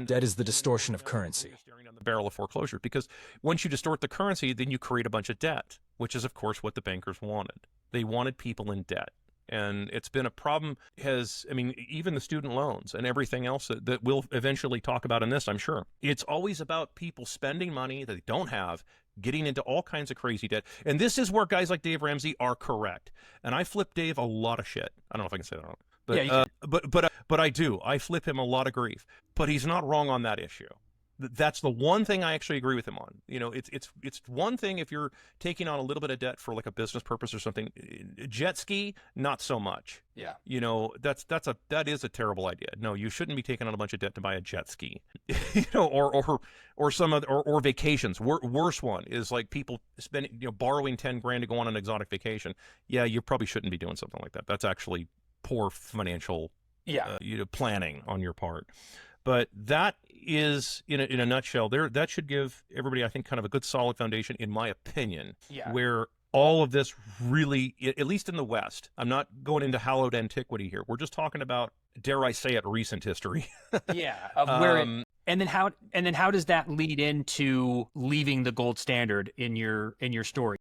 Debt is the distortion of currency. Staring down the barrel of foreclosure, because once you distort the currency, then you create a bunch of debt, which is, of course, what the bankers wanted. They wanted people in debt. And it's been a problem, even the student loans and everything else that we'll eventually talk about in this, I'm sure. It's always about people spending money that they don't have, getting into all kinds of crazy debt. And this is where guys like Dave Ramsey are correct. And I flip Dave a lot of shit. I don't know if I can say that wrong. But, yeah, but I do. I flip him a lot of grief. But he's not wrong on that issue. That's the one thing I actually agree with him on. You know, it's one thing if you're taking on a little bit of debt for like a business purpose or something. Jet ski, not so much. Yeah. You know, that is a terrible idea. No, you shouldn't be taking on a bunch of debt to buy a jet ski. or some other or vacations. Worse one is like people borrowing 10 grand to go on an exotic vacation. Yeah, you probably shouldn't be doing something like that. That's actually poor financial planning on your part. But that is, in a nutshell, that should give everybody, I think, kind of a good solid foundation, in my opinion, where all of this really, at least in the West, I'm not going into hallowed antiquity here. We're just talking about, dare I say it, recent history. Of where and then how does that lead into leaving the gold standard in your story?